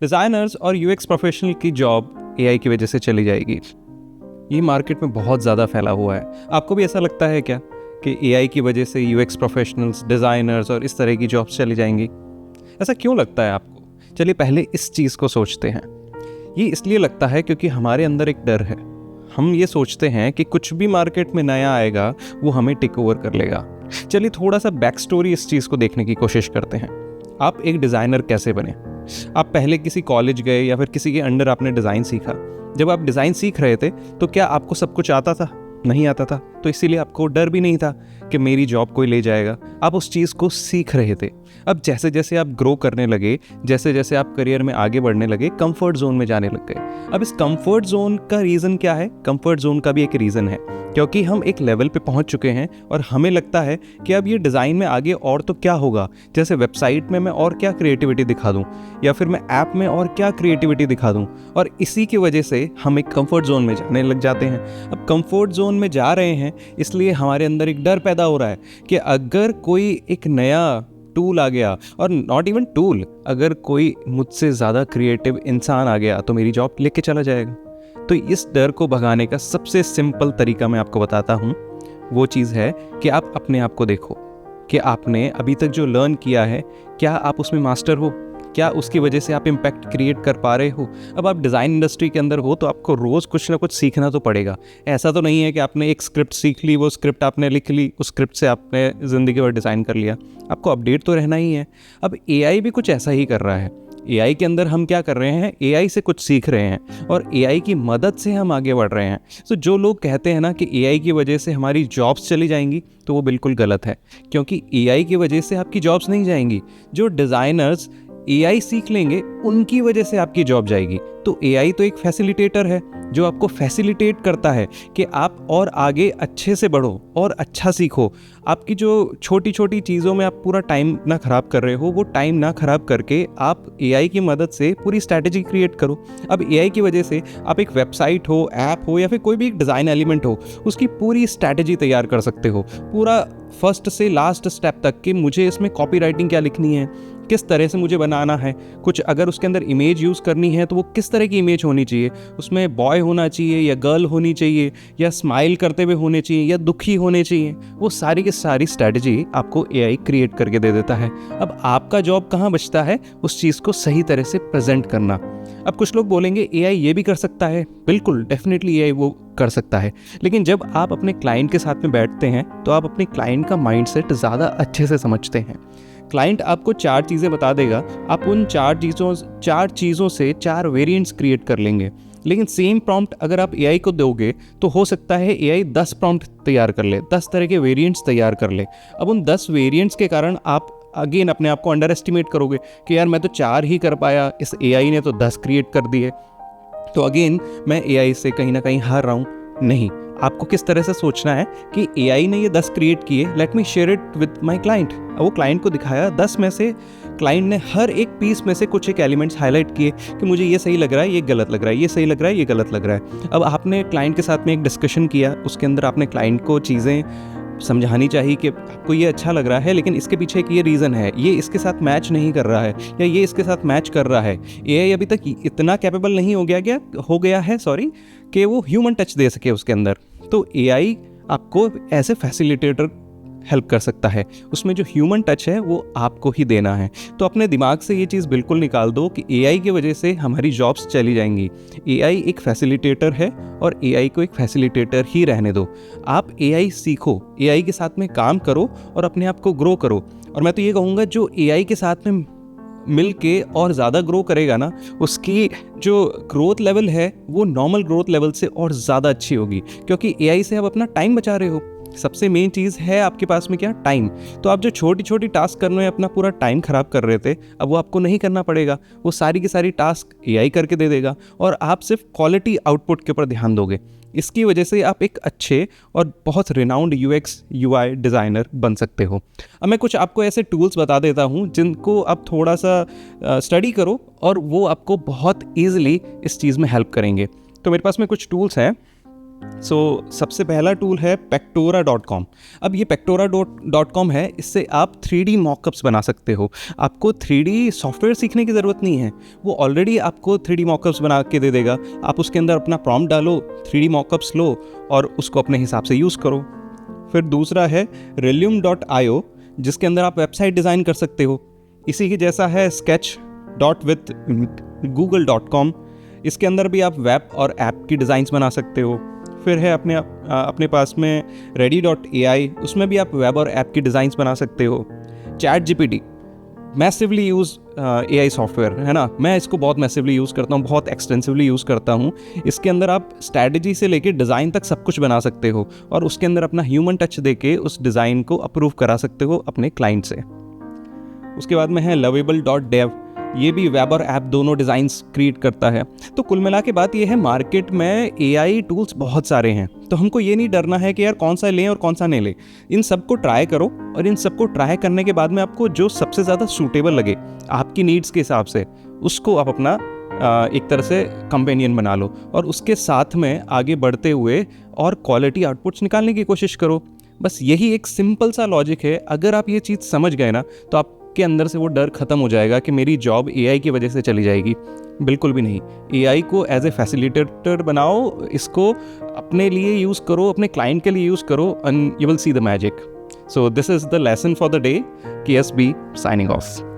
Designers और UX professional की job AI की वजह से चली जाएगी। ये मार्केट में बहुत ज़्यादा फैला हुआ है। आपको भी ऐसा लगता है क्या कि एआई की वजह से यूएक्स प्रोफेशनल्स, डिज़ाइनर्स और इस तरह की जॉब्स चली जाएंगी? ऐसा क्यों लगता है आपको? चलिए पहले इस चीज़ को सोचते हैं। ये इसलिए लगता है क्योंकि हमारे अंदर एक डर है। हम ये सोचते हैं कि कुछ भी मार्केट में नया आएगा वो हमें टेक ओवर कर लेगा। चलिए थोड़ा सा बैक स्टोरी इस चीज़ को देखने की कोशिश करते हैं। आप एक डिज़ाइनर कैसे बने? आप पहले किसी कॉलेज गए या फिर किसी के अंडर आपने डिज़ाइन सीखा। जब आप डिज़ाइन सीख रहे थे तो क्या आपको सब कुछ आता था? नहीं आता था। तो इसीलिए आपको डर भी नहीं था कि मेरी जॉब कोई ले जाएगा। आप उस चीज़ को सीख रहे थे। अब जैसे जैसे आप ग्रो करने लगे, जैसे जैसे आप करियर में आगे बढ़ने लगे, कंफर्ट जोन में जाने लग गए। अब इस कंफर्ट जोन का रीज़न क्या है? कंफर्ट जोन का भी एक रीज़न है, क्योंकि हम एक लेवल पे पहुंच चुके हैं और हमें लगता है कि अब ये डिज़ाइन में आगे और तो क्या होगा। जैसे वेबसाइट में मैं और क्या क्रिएटिविटी दिखा दूं, या फिर मैं ऐप में और क्या क्रिएटिविटी दिखा दूं। और इसी की वजह से हम एक कंफर्ट जोन में जाने लग जाते हैं। अब कंफर्ट जोन में जा रहे हैं इसलिए हमारे अंदर एक डर पैदा हो रहा है कि अगर कोई एक नया टूल आ गया, और नॉट इवन टूल, अगर कोई मुझसे ज़्यादा क्रिएटिव इंसान आ गया तो मेरी जॉब लेके चला जाएगा। तो इस डर को भगाने का सबसे सिंपल तरीका मैं आपको बताता हूँ। वो चीज़ है कि आप अपने आप को देखो कि आपने अभी तक जो लर्न किया है, क्या आप उसमें मास्टर हो? क्या उसकी वजह से आप इम्पैक्ट क्रिएट कर पा रहे हो? अब आप डिज़ाइन इंडस्ट्री के अंदर हो तो आपको रोज़ कुछ ना कुछ सीखना तो पड़ेगा। ऐसा तो नहीं है कि आपने एक स्क्रिप्ट सीख ली, वो स्क्रिप्ट आपने लिख ली, उस स्क्रिप्ट से आपने ज़िंदगी भर डिज़ाइन कर लिया। आपको अपडेट तो रहना ही है। अब एआई भी कुछ ऐसा ही कर रहा है। एआई के अंदर हम क्या कर रहे हैं? एआई से कुछ सीख रहे हैं और एआई की मदद से हम आगे बढ़ रहे हैं। तो जो लोग कहते हैं ना कि एआई की वजह से हमारी जॉब्स चली जाएंगी, तो वो बिल्कुल गलत है, क्योंकि एआई की वजह से आपकी जॉब्स नहीं जाएंगी। जो डिज़ाइनर्स एआई सीख लेंगे उनकी वजह से आपकी जॉब जाएगी। तो एआई तो एक फैसिलिटेटर है जो आपको फैसिलिटेट करता है कि आप और आगे अच्छे से बढ़ो और अच्छा सीखो। आपकी जो छोटी छोटी चीज़ों में आप पूरा टाइम ना ख़राब कर रहे हो, वो टाइम ना ख़राब करके आप एआई की मदद से पूरी स्ट्रैटेजी क्रिएट करो। अब एआई की वजह से आप एक वेबसाइट हो, ऐप हो या फिर कोई भी एक डिज़ाइन एलिमेंट हो, उसकी पूरी स्ट्रैटेजी तैयार कर सकते हो। पूरा फर्स्ट से लास्ट स्टेप तक कि मुझे इसमें कॉपी राइटिंग क्या लिखनी है, किस तरह से मुझे बनाना है, कुछ अगर उसके अंदर इमेज यूज़ करनी है तो वो किस तरह की इमेज होनी चाहिए, उसमें बॉय होना चाहिए या गर्ल होनी चाहिए, या स्माइल करते हुए होने चाहिए या दुखी होने चाहिए, वो सारी की सारी स्ट्रैटेजी आपको एआई क्रिएट करके दे देता है। अब आपका जॉब कहाँ बचता है? उस चीज़ को सही तरह से प्रेजेंट करना। अब कुछ लोग बोलेंगे एआई ये भी कर सकता है। बिल्कुल, डेफिनेटली एआई वो कर सकता है, लेकिन जब आप अपने क्लाइंट के साथ में बैठते हैं तो आप अपने क्लाइंट का माइंडसेट ज़्यादा अच्छे से समझते हैं। क्लाइंट आपको 4 चीज़ें बता देगा, आप उन 4 चीज़ों से 4 वेरिएंट्स क्रिएट कर लेंगे। लेकिन सेम प्रॉम्प्ट अगर आप एआई को दोगे तो हो सकता है एआई 10 प्रॉम्प्ट तैयार कर ले, 10 तरह के वेरिएंट्स तैयार कर ले। अब उन 10 वेरिएंट्स के कारण आप अगेन अपने आप को अंडर एस्टिमेट करोगे कि यार मैं तो 4 ही कर पाया, इस एआई ने तो 10 क्रिएट कर दिए, तो अगेन मैं एआई से कहीं ना कहीं हार रहा हूँ। नहीं, आपको किस तरह से सोचना है कि एआई ने ये 10 क्रिएट किए, let me share it with my client. वो क्लाइंट को दिखाया, 10 में से क्लाइंट ने हर एक पीस में से कुछ एक एलिमेंट्स हाईलाइट किए कि मुझे ये सही लग रहा है, ये गलत लग रहा है, ये सही लग रहा है, ये गलत लग रहा है। अब आपने क्लाइंट के साथ में एक डिस्कशन किया, उसके अंदर आपने क्लाइंट को चीज़ें समझानी चाहिए कि आपको ये अच्छा लग रहा है लेकिन इसके पीछे एक ये रीज़न है, ये इसके साथ मैच नहीं कर रहा है या ये इसके साथ मैच कर रहा है। एआई अभी तक इतना कैपेबल नहीं हो गया है कि वो ह्यूमन टच दे सके उसके अंदर। तो एआई आपको ऐसे फैसिलिटेटर हेल्प कर सकता है, उसमें जो ह्यूमन टच है वो आपको ही देना है। तो अपने दिमाग से ये चीज़ बिल्कुल निकाल दो कि एआई की वजह से हमारी जॉब्स चली जाएंगी। एआई एक फैसिलिटेटर है और एआई को एक फैसिलिटेटर ही रहने दो। आप एआई सीखो, एआई के साथ में काम करो और अपने आप को ग्रो करो। और मैं तो ये कहूँगा जो एआई के साथ में मिल के और ज़्यादा ग्रो करेगा ना, उसकी जो ग्रोथ लेवल है वो नॉर्मल ग्रोथ लेवल से और ज़्यादा अच्छी होगी, क्योंकि एआई से आप अपना टाइम बचा रहे हो। सबसे मेन चीज़ है आपके पास में क्या? टाइम। तो आप जो छोटी छोटी टास्क करने में अपना पूरा टाइम ख़राब कर रहे थे, अब वो आपको नहीं करना पड़ेगा, वो सारी की सारी टास्क एआई करके दे देगा और आप सिर्फ क्वालिटी आउटपुट के ऊपर ध्यान दोगे। इसकी वजह से आप एक अच्छे और बहुत रिनाउंड यूएक्स यूआई डिज़ाइनर बन सकते हो। अब मैं कुछ आपको ऐसे टूल्स बता देता हूँ जिनको आप थोड़ा सा स्टडी करो और वो आपको बहुत ईजिली इस चीज़ में हेल्प करेंगे। तो मेरे पास में कुछ टूल्स हैं। सबसे पहला टूल है pectora.com। अब ये pectora.com है, इससे आप 3D मॉकअप्स बना सकते हो। आपको 3D सॉफ्टवेयर सीखने की ज़रूरत नहीं है, वो ऑलरेडी आपको 3D मॉकअप्स बना के दे देगा। आप उसके अंदर अपना प्रॉम्प्ट डालो, 3D मॉकअप्स लो और उसको अपने हिसाब से यूज़ करो। फिर दूसरा है Relume.io, जिसके अंदर आप वेबसाइट डिज़ाइन कर सकते हो। इसी के जैसा है Sketch.with.google.com, इसके अंदर भी आप वेब और ऐप की डिज़ाइंस बना सकते हो। फिर है अपने पास में Ready.ai, उसमें भी आप वेब और ऐप की डिज़ाइंस बना सकते हो। ChatGPT massively use AI software है ना, मैं इसको बहुत मैसिवली यूज़ करता हूँ, बहुत एक्सटेंसिवली यूज़ करता हूँ। इसके अंदर आप स्ट्रैटेजी से लेके डिज़ाइन तक सब कुछ बना सकते हो और उसके अंदर अपना ह्यूमन टच देके उस डिज़ाइन को अप्रूव करा सकते हो अपने क्लाइंट से। उसके बाद में है Lovable.dev, ये भी वेब और ऐप दोनों डिज़ाइंस क्रिएट करता है। तो कुल मिला के बात ये है, मार्केट में AI टूल्स बहुत सारे हैं, तो हमको ये नहीं डरना है कि यार कौन सा लें और कौन सा नहीं लें। इन सबको ट्राई करो और इन सबको ट्राई करने के बाद में आपको जो सबसे ज़्यादा सूटेबल लगे आपकी नीड्स के हिसाब से, उसको आप अपना एक तरह से कंपेनियन बना लो और उसके साथ में आगे बढ़ते हुए और क्वालिटी आउटपुट्स निकालने की कोशिश करो। बस यही एक सिंपल सा लॉजिक है। अगर आप ये चीज़ समझ गए ना, तो आपके अंदर से वो डर ख़त्म हो जाएगा कि मेरी जॉब AI की वजह से चली जाएगी। बिल्कुल भी नहीं। AI को एज ए फैसिलिटेटर बनाओ, इसको अपने लिए यूज़ करो, अपने क्लाइंट के लिए यूज़ करो and you will see the magic. So this is the lesson for the day. KSB signing off.